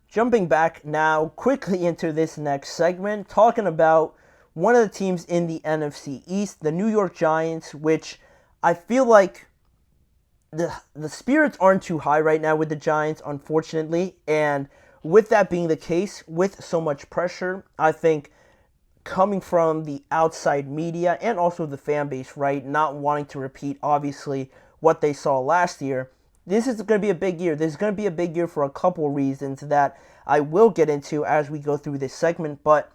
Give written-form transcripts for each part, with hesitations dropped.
Jumping back now quickly into this next segment, talking about one of the teams in the NFC East, the New York Giants, which I feel like the spirits aren't too high right now with the Giants, unfortunately. And with that being the case, with so much pressure, I think coming from the outside media and also the fan base, right, not wanting to repeat, obviously, what they saw last year, this is going to be a big year. This is going to be a big year for a couple of reasons that I will get into as we go through this segment. But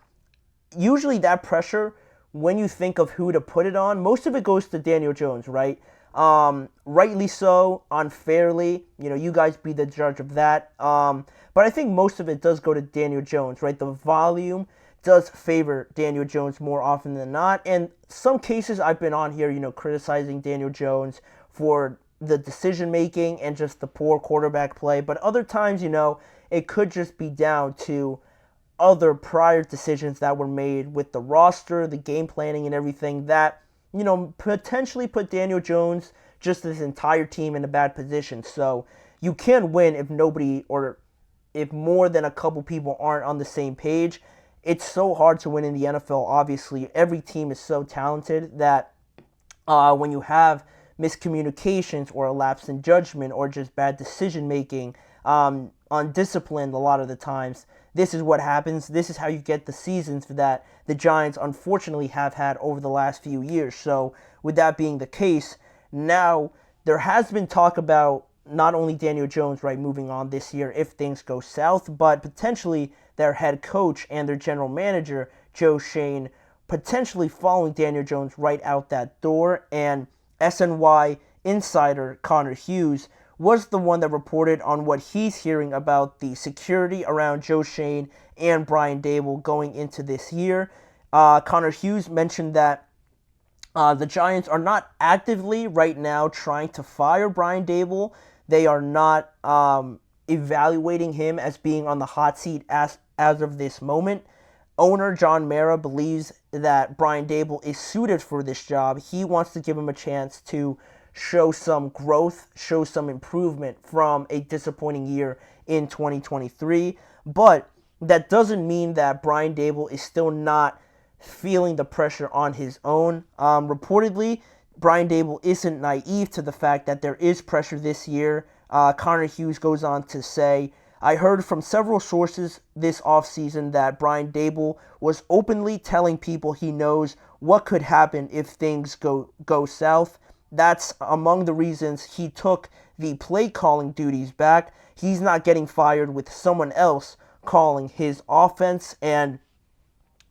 usually that pressure, when you think of who to put it on, most of it goes to Daniel Jones, right? Rightly so, unfairly. You guys be the judge of that. But I think most of it does go to Daniel Jones, right? The volume does favor Daniel Jones more often than not. And some cases I've been on here, criticizing Daniel Jones for the decision making and just the poor quarterback play. But other times, it could just be down to other prior decisions that were made with the roster, the game planning, and everything that, potentially put Daniel Jones, just this entire team, in a bad position. So you can win if nobody, or if more than a couple people aren't on the same page. It's so hard to win in the NFL, obviously. Every team is so talented that when you have miscommunications or a lapse in judgment or just bad decision making, undisciplined a lot of the times, this is what happens. This is how you get the seasons that the Giants unfortunately have had over the last few years. So with that being the case, now there has been talk about not only Daniel Jones, right, moving on this year if things go south, but potentially their head coach and their general manager, Joe Schoen, potentially following Daniel Jones right out that door. And SNY insider Connor Hughes was the one that reported on what he's hearing about the security around Joe Schoen and Brian Daboll going into this year. Connor Hughes mentioned that the Giants are not actively right now trying to fire Brian Daboll. They are not evaluating him as being on the hot seat as of this moment. Owner John Mara believes that Brian Daboll is suited for this job. He wants to give him a chance to show some growth, show some improvement from a disappointing year in 2023. But that doesn't mean that Brian Daboll is still not feeling the pressure on his own. Reportedly, Brian Daboll isn't naive to the fact that there is pressure this year. Connor Hughes goes on to say, I heard from several sources this offseason that Brian Daboll was openly telling people he knows what could happen if things go south. That's among the reasons he took the play calling duties back. He's not getting fired with someone else calling his offense. And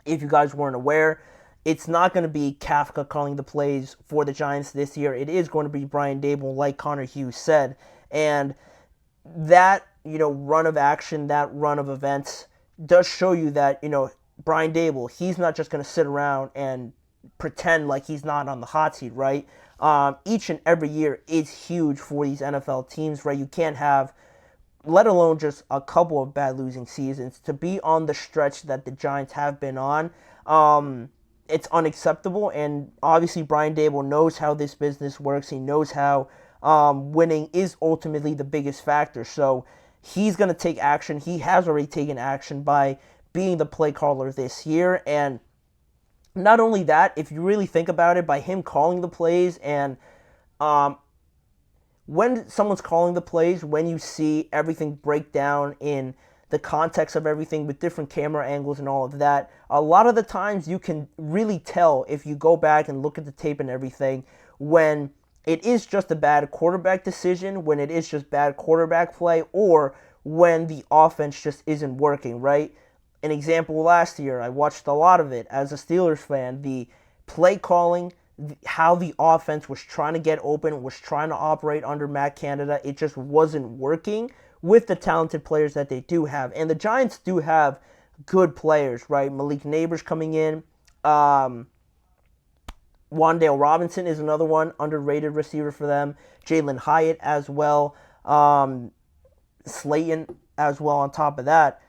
if you guys weren't aware, it's not going to be Kafka calling the plays for the Giants this year. It is going to be Brian Daboll, like Connor Hughes said. And that, run of action, that run of events does show you that, Brian Daboll, he's not just going to sit around and pretend like he's not on the hot seat, right? Each and every year is huge for these NFL teams, right? You can't have, let alone just a couple of bad losing seasons, to be on the stretch that the Giants have been on. It's unacceptable, and obviously Brian Daboll knows how this business works. He knows how winning is ultimately the biggest factor. So he's going to take action. He has already taken action by being the play caller this year. And not only that, if you really think about it, by him calling the plays, and when someone's calling the plays, when you see everything break down in the context of everything with different camera angles and all of that, a lot of the times you can really tell, if you go back and look at the tape and everything, when it is just a bad quarterback decision, when it is just bad quarterback play, or when the offense just isn't working, right? An example last year, I watched a lot of it as a Steelers fan, the play calling, how the offense was trying to get open, was trying to operate under Matt Canada. It just wasn't working with the talented players that they do have. And the Giants do have good players, right? Malik Neighbors coming in. Wan'Dale Robinson is another one, underrated receiver for them. Jalen Hyatt as well. Slayton as well on top of that.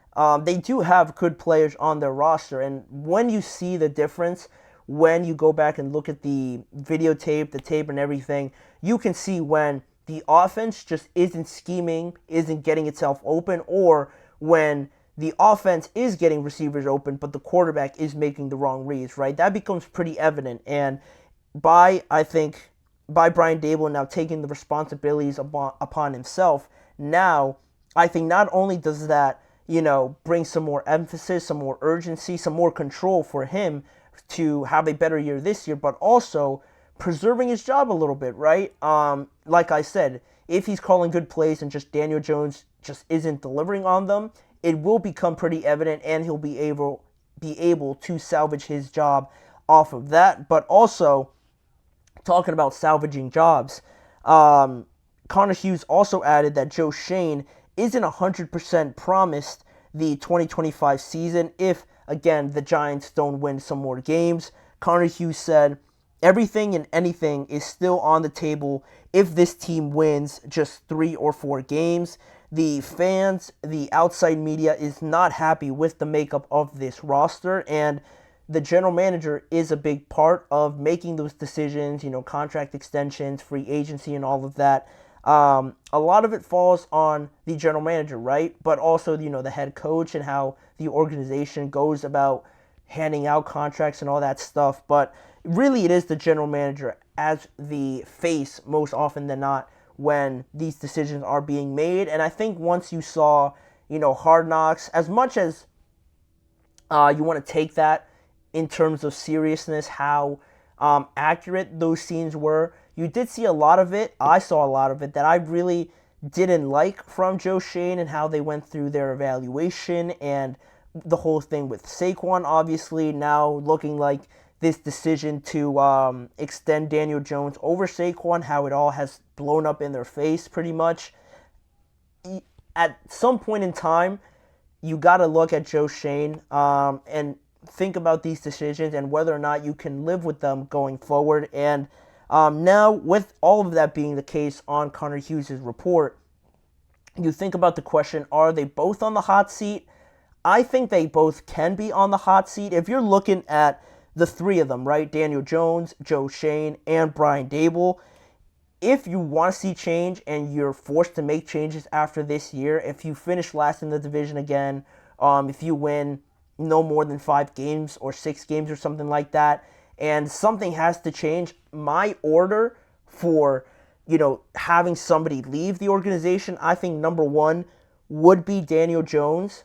They do have good players on their roster. And when you see the difference, when you go back and look at the videotape, the tape and everything, you can see when the offense just isn't scheming, isn't getting itself open, or when the offense is getting receivers open, but the quarterback is making the wrong reads, right? That becomes pretty evident. And I think, by Brian Daboll now taking the responsibilities upon himself, now I think not only does that, bring some more emphasis, some more urgency, some more control for him to have a better year this year, but also preserving his job a little bit, right? Like I said, if he's calling good plays and just Daniel Jones just isn't delivering on them, it will become pretty evident, and he'll be able to salvage his job off of that. But also, talking about salvaging jobs, Connor Hughes also added that Joe Schoen isn't 100% promised the 2025 season if, again, the Giants don't win some more games. Connor Hughes said, everything and anything is still on the table if this team wins just 3 or 4 games. The fans, the outside media is not happy with the makeup of this roster, and the general manager is a big part of making those decisions, contract extensions, free agency, and all of that. A lot of it falls on the general manager, right? But also, the head coach and how the organization goes about handing out contracts and all that stuff. But really, it is the general manager as the face most often than not when these decisions are being made. And I think once you saw, Hard Knocks, as much as you want to take that in terms of seriousness, how accurate those scenes were, you did see a lot of it. I saw a lot of it that I really didn't like from Joe Schoen and how they went through their evaluation and the whole thing with Saquon, obviously, now looking like this decision to extend Daniel Jones over Saquon, how it all has blown up in their face pretty much. At some point in time, you got to look at Joe Schoen and think about these decisions and whether or not you can live with them going forward. And now, with all of that being the case on Connor Hughes' report, you think about the question, are they both on the hot seat? I think they both can be on the hot seat. If you're looking at the three of them, right? Daniel Jones, Joe Schoen, and Brian Daboll. If you want to see change and you're forced to make changes after this year, if you finish last in the division again, if you win no more than 5 games or 6 games or something like that, and something has to change, my order for, having somebody leave the organization, I think number 1 would be Daniel Jones.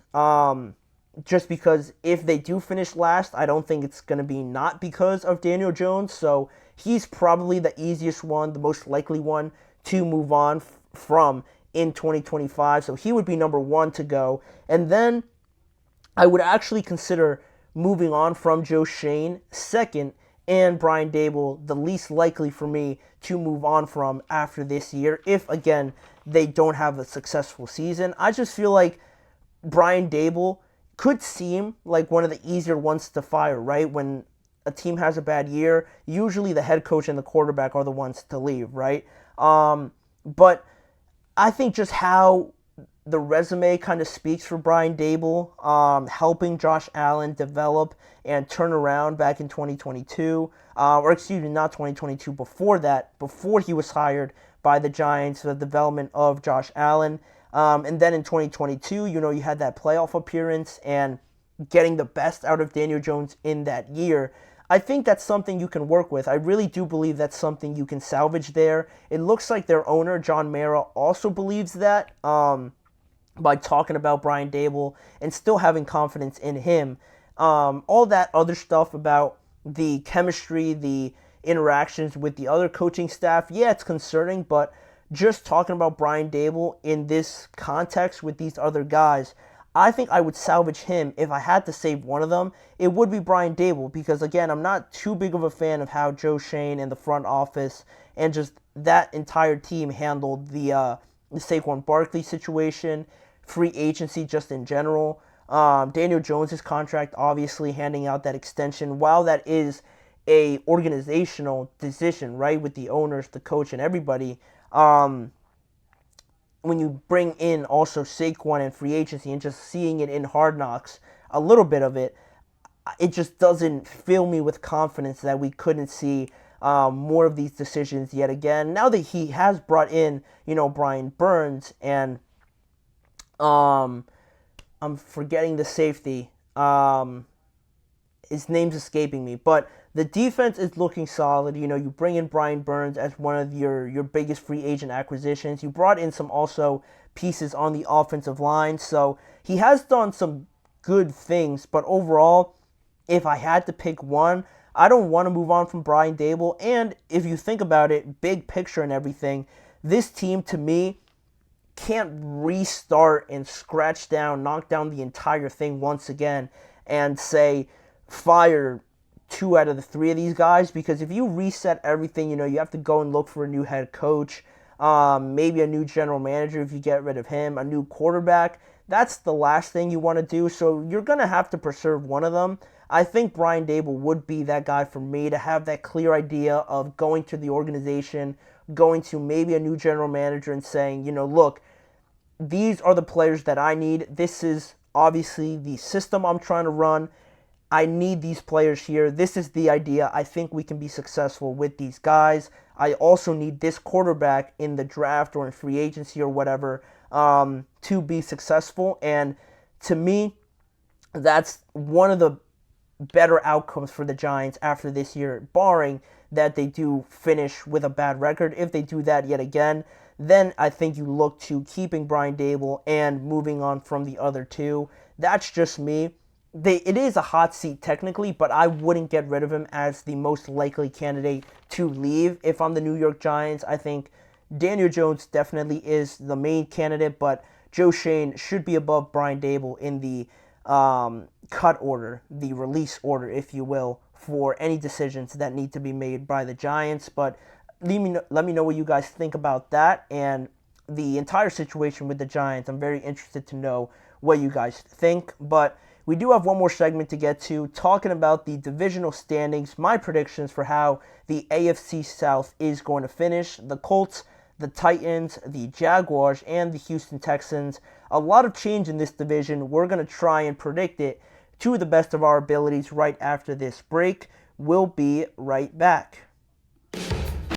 Just because if they do finish last, I don't think it's going to be not because of Daniel Jones. So he's probably the easiest one, the most likely one to move on from in 2025. So he would be number 1 to go. And then I would actually consider moving on from Joe Schoen second, and Brian Daboll the least likely for me to move on from after this year if, again, they don't have a successful season. I just feel like Brian Daboll could seem like one of the easier ones to fire, right? When a team has a bad year, usually the head coach and the quarterback are the ones to leave, right? But I think just how the resume kind of speaks for Brian Daboll, helping Josh Allen develop and turn around back in 2022, or excuse me, not 2022, before that, before he was hired by the Giants, the development of Josh Allen. And then in 2022, you had that playoff appearance and getting the best out of Daniel Jones in that year. I think that's something you can work with. I really do believe that's something you can salvage there. It looks like their owner, John Mara, also believes that by talking about Brian Daboll and still having confidence in him. All that other stuff about the chemistry, the interactions with the other coaching staff, yeah, it's concerning, but just talking about Brian Daboll in this context with these other guys, I think I would salvage him. If I had to save one of them, it would be Brian Daboll, because, again, I'm not too big of a fan of how Joe Schoen and the front office and just that entire team handled the Saquon Barkley situation, free agency just in general. Daniel Jones' contract, obviously handing out that extension, while that is a organizational decision, right, with the owners, the coach, and everybody. When you bring in also Saquon and free agency and just seeing it in Hard Knocks, a little bit of it, it just doesn't fill me with confidence that we couldn't see more of these decisions yet again. Now that he has brought in, Brian Burns and I'm forgetting the safety. His name's escaping me, but the defense is looking solid. You know, you bring in Brian Burns as one of your biggest free agent acquisitions. You brought in some also pieces on the offensive line, so he has done some good things. But overall, if I had to pick one, I don't want to move on from Brian Daboll. And if you think about it, big picture and everything, this team to me can't restart and scratch down, knock down the entire thing once again and say, fire 2 out of the 3 of these guys, because if you reset everything, you know, you have to go and look for a new head coach, maybe a new general manager if you get rid of him, a new quarterback. That's the last thing you want to do, so you're going to have to preserve one of them. I think Brian Daboll would be that guy for me to have that clear idea of going to the organization, going to maybe a new general manager and saying, you know, look, these are the players that I need. This is obviously the system I'm trying to run. I need these players here. This is the idea. I think we can be successful with these guys. I also need this quarterback in the draft or in free agency or whatever to be successful. And to me, that's one of the better outcomes for the Giants after this year, barring that they do finish with a bad record. If they do that yet again, then I think you look to keeping Brian Daboll and moving on from the other two. That's just me. It is a hot seat technically, but I wouldn't get rid of him as the most likely candidate to leave. If I'm the New York Giants, I think Daniel Jones definitely is the main candidate, but Joe Schoen should be above Brian Daboll in the cut order, the release order, if you will, for any decisions that need to be made by the Giants. But let me know what you guys think about that and the entire situation with the Giants. I'm very interested to know what you guys think, but we do have one more segment to get to, talking about the divisional standings, my predictions for how the AFC South is going to finish. The Colts, the Titans, the Jaguars, and the Houston Texans. A lot of change in this division. We're going to try and predict it to the best of our abilities right after this break. We'll be right back.